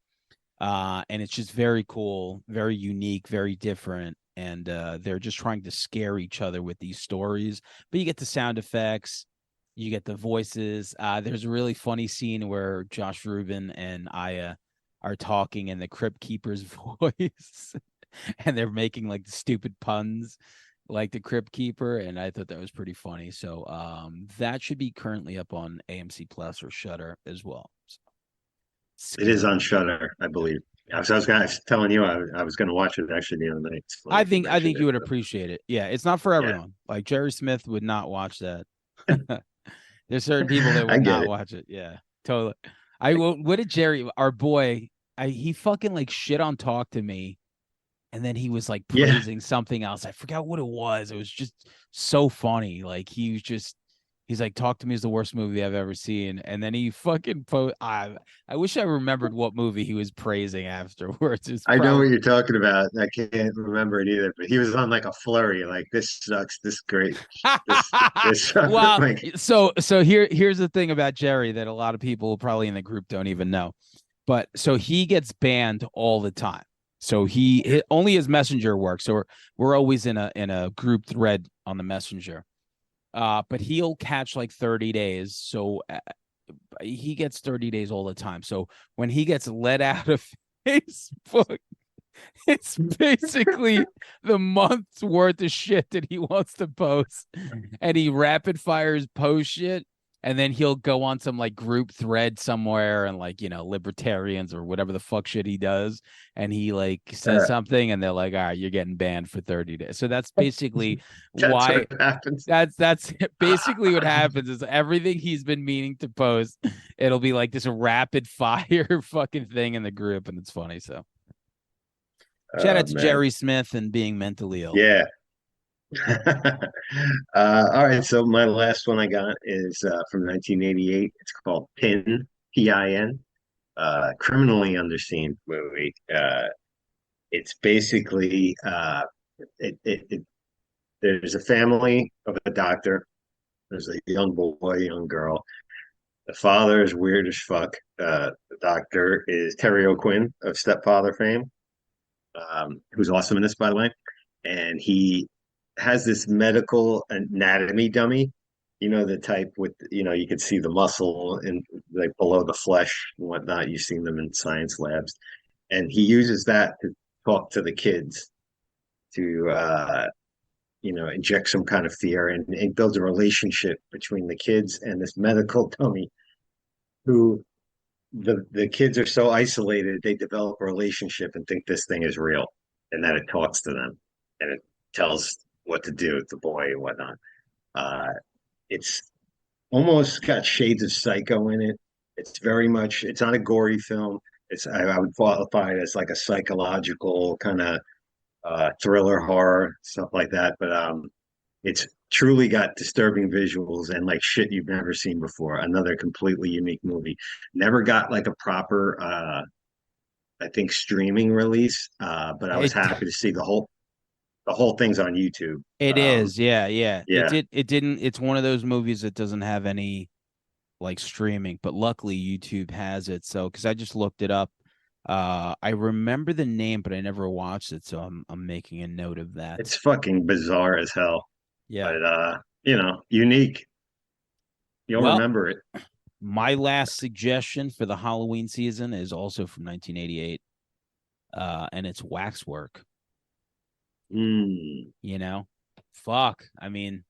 and it's just very cool, very unique, very different, and they're just trying to scare each other with these stories. But you get the sound effects, you get the voices. There's a really funny scene where Josh Rubin and Aya are talking in the Crypt Keeper's voice, and they're making like the stupid puns like the Crypt Keeper, and I thought that was pretty funny. So that should be currently up on AMC Plus or Shutter as well. So, It is Scare on Me. Shutter, I believe. I was telling you I was going to watch it actually the other night. It's funny I if you think I mentioned think you it. would But appreciate it. Yeah, it's not for yeah, everyone. Like Jerry Smith would not watch that. There's certain people that I would get not it. watch it. Yeah, totally. What did Jerry, our boy, he fucking like shit on Talk to Me, and then he was like Yeah, praising something else. I forgot what it was. It was just so funny. Like he's like, Talk to Me is the worst movie I've ever seen. And then he fucking I wish I remembered what movie he was praising afterwards. It's I know what probably you're talking about. I can't remember it either, but he was on like a flurry, like this sucks, this great, this well, like so here's the thing about Jerry that a lot of people probably in the group don't even know. But so he gets banned all the time. So only his messenger works. So we're always in a group thread on the messenger. But he'll catch like 30 days. So he gets 30 days all the time. So when he gets let out of Facebook, it's basically the month's worth of shit that he wants to post, and he rapid fires post shit, and then he'll go on some like group thread somewhere and like libertarians or whatever the fuck shit he does, and he like says uh, something, and they're like, all right, you're getting banned for 30 days. So that's basically that's why. what happens. That's basically what happens is everything he's been meaning to post, it'll be like this rapid fire fucking thing in the group, and it's funny. So shout Oh out to man, Jerry Smith and being mentally ill. yeah. All right, so my last one I got is from 1988. It's called Pin, Pin. criminally underseen movie. It's basically it there's a family of a doctor. There's a young boy, young girl. The father is weird as fuck. The doctor is Terry O'Quinn of Stepfather fame, who's awesome in this, by the way. And he has this medical anatomy dummy. You know, the type with, you can see the muscle and like below the flesh and whatnot. You've seen them in science labs. And he uses that to talk to the kids to, inject some kind of fear and builds a relationship between the kids and this medical dummy who the kids are so isolated they develop a relationship and think this thing is real and that it talks to them and it tells what to do with the boy and whatnot. It's almost got shades of Psycho in it. It's not a gory film. I would qualify it as like a psychological kind of thriller horror stuff like that. But it's truly got disturbing visuals and like shit you've never seen before. Another completely unique movie. Never got like a proper, I think, streaming release. But I was It happy to see the whole thing's on YouTube. it is, yeah, yeah. Yeah, It didn't. It's one of those movies that doesn't have any like streaming, but luckily YouTube has it. So because I just looked it up, I remember the name, but I never watched it, so I'm making a note of that. it's fucking bizarre as hell, Yeah. but unique. You'll Well, remember it. my last suggestion for the Halloween season is also from 1988, and it's Waxwork. Mm. You know, fuck. I mean,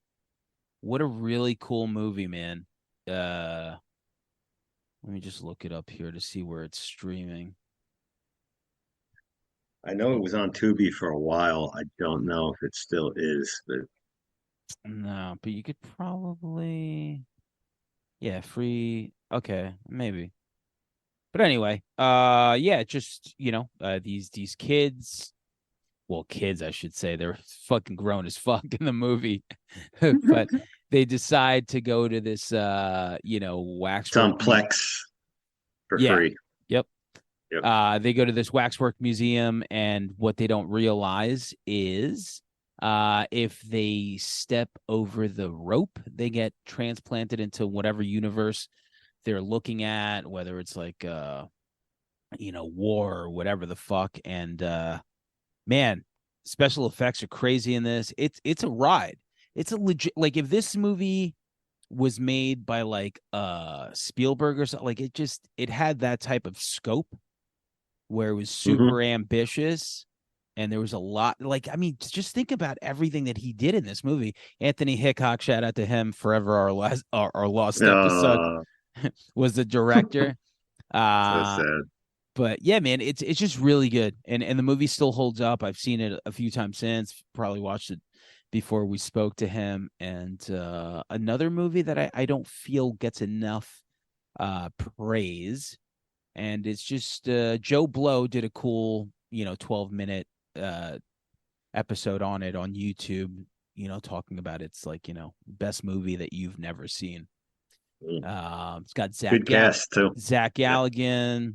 what a really cool movie, man. Uh, Let me just look it up here to see where it's streaming. I know it was on Tubi for a while. I don't know if it still is, but No, but you could probably, yeah, free. Okay, maybe. But anyway, yeah, just these kids, well, kids, I should say, they're fucking grown as fuck in the movie, but they decide to go to this, it's waxwork. on Plex for Yeah, free. yep. Yep. They go to this waxwork museum, and what they don't realize is, if they step over the rope, they get transplanted into whatever universe they're looking at, whether it's like, war or whatever the fuck. And man, special effects are crazy in this. It's a ride. It's a legit, like, if this movie was made by like Spielberg or something, like, it had that type of scope where it was Hmm. super ambitious and there was a lot, like, I mean, just think about everything that he did in this movie. Anthony Hickok, shout out to him, forever our lost episode, Uh, was the director. so uh sad. but yeah, man, it's just really good, and the movie still holds up. I've seen it a few times since, probably watched it before we spoke to him. And another movie that I don't feel gets enough praise, and it's just Joe Blow did a cool 12-minute episode on it on YouTube, talking about it's like, best movie that you've never seen. Mm. It's got Good cast too. Zach Yep. Galligan,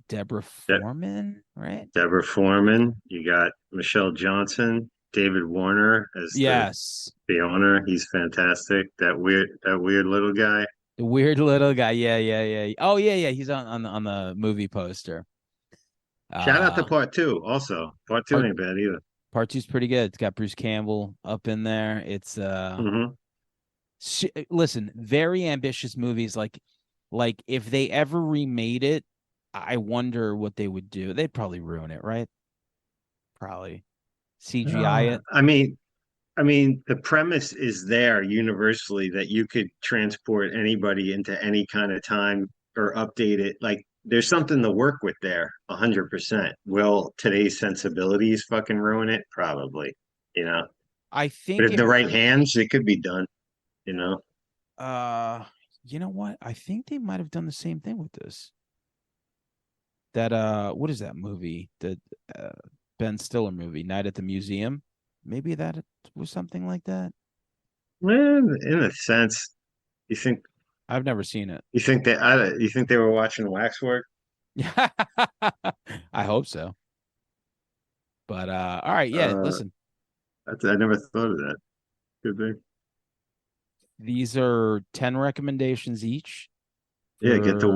Deborah De- Foreman, right? Deborah Foreman. You got Michelle Johnson, David Warner as Yes, the owner. He's fantastic. That weird little guy. the weird little guy. Yeah, yeah, yeah. Oh, yeah, yeah. He's on the movie poster. Shout out to Uh, part two. Also, part two part ain't bad either. part two's pretty good. It's got Bruce Campbell up in there. It's Hmm. listen, very ambitious movies. Like if they ever remade it, I wonder what they would do. They'd probably ruin it, right? Probably CGI it. I mean, the premise is there universally that you could transport anybody into any kind of time or update it. Like, there's something to work with there, 100%. Will today's sensibilities fucking ruin it? Probably, you know. I But think if it. the right hands, it could be done, you know. Uh, you know what? I think they might have done the same thing with this. That what is that movie? The uh, Ben Stiller movie, Night at the Museum. Maybe that was something like that. Well, in a sense, you think. I've never seen it. You think they were watching Waxwork? I hope so. But all right, yeah, Uh, listen. I never thought of that. Could be. These are 10 recommendations each Yeah, get to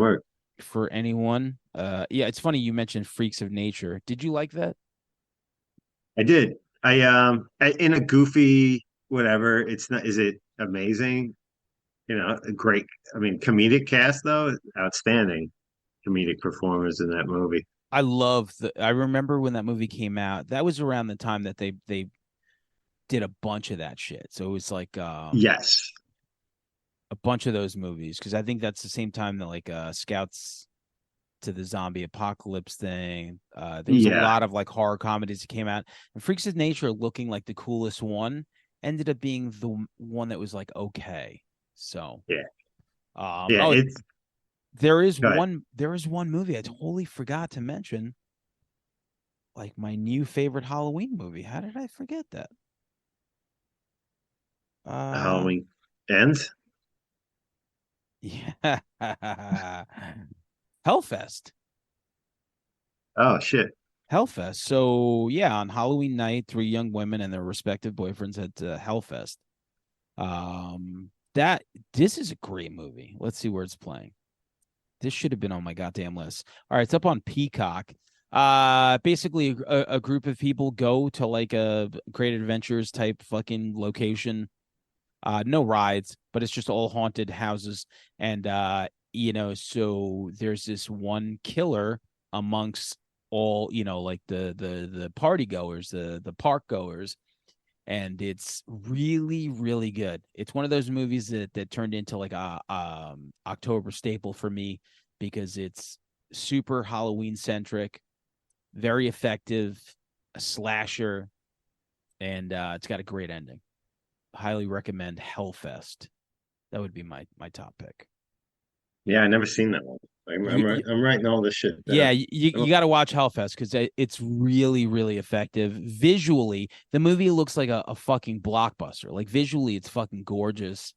for work. anyone. Yeah, it's funny you mentioned Freaks of Nature. Did you like that? I did. In a goofy whatever. It's not. Is it amazing? A great. I mean, comedic cast though, outstanding comedic performers in that movie. I remember when that movie came out. That was around the time that they did a bunch of that shit. So it was like Yes. a bunch of those movies because I think that's the same time that like Scouts to the Zombie Apocalypse thing. There was a Yeah. lot of like horror comedies that came out, and Freaks of Nature looking like the coolest one ended up being the one that was like okay. So, Yeah. Yeah. oh, It's good. there is one movie I totally forgot to mention, like my new favorite Halloween movie. How did I forget that? Uh, Halloween ends. yeah, Hellfest. Oh shit. Hellfest. So yeah, on Halloween night, three young women and their respective boyfriends head to Hellfest. That this is a great movie. Let's see where it's playing. This should have been on my goddamn list. All right, it's up on Peacock. Basically, a group of people go to like a Great Adventures type fucking location. No rides, but it's just all haunted houses, and so there's this one killer amongst all like the party goers, the park goers, and it's really really good. It's one of those movies that turned into like a October staple for me because it's super Halloween centric, very effective, a slasher, and it's got a great ending. Highly recommend Hellfest. That would be my top pick. Yeah, I never seen that one. You, you I'm writing all this shit yeah, down. you got to watch Hellfest because it's really really effective visually. The movie looks like a fucking blockbuster. Like visually, it's fucking gorgeous.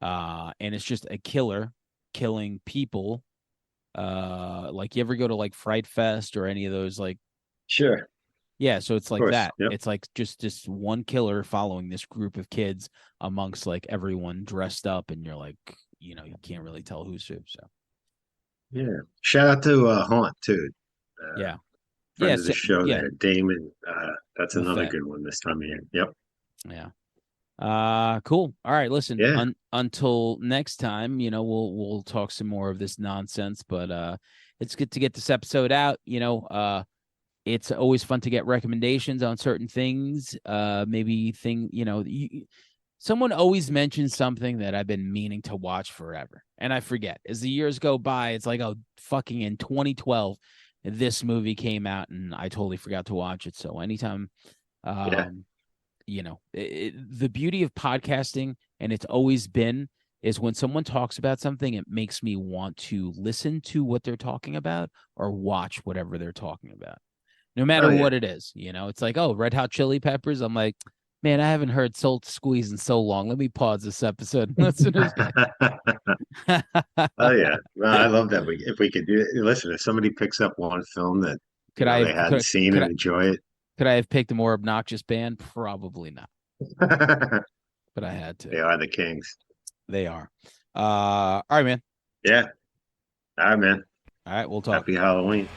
And it's just a killer killing people. Like you ever go to like Fright Fest or any of those like Sure, of yeah, so it's like course. that. Yep. It's like just one killer following this group of kids amongst like everyone dressed up, and you're like, you can't really tell who's who. So Yeah. Shout out to Haunt too. Uh, yeah, Friend of the show yeah, there, Damon. That's another Lafette. good one this time of year. Yep. Yeah. Cool. All right, listen, Yeah. until next time, we'll talk some more of this nonsense, but it's good to get this episode out. It's always fun to get recommendations on certain things. Maybe someone always mentions something that I've been meaning to watch forever, and I forget. As the years go by, it's like, oh, fucking in 2012, this movie came out, and I totally forgot to watch it. So anytime, Yeah. um, the beauty of podcasting, and it's always been, is when someone talks about something, it makes me want to listen to what they're talking about or watch whatever they're talking about, no Oh matter yeah. what it is. It's like, oh, Red Hot Chili Peppers. I'm like, man, I haven't heard Soul to Squeeze in so long. Let me pause this episode and listen to Oh yeah. Well, I love that. If we could do it, listen, if somebody picks up one film that could I they have hadn't seen could and I enjoy it. could I have picked a more obnoxious band? Probably not, but I had to. They are the kings. They are. All right, man. Yeah. All right, man. All right, we'll talk. Happy Halloween.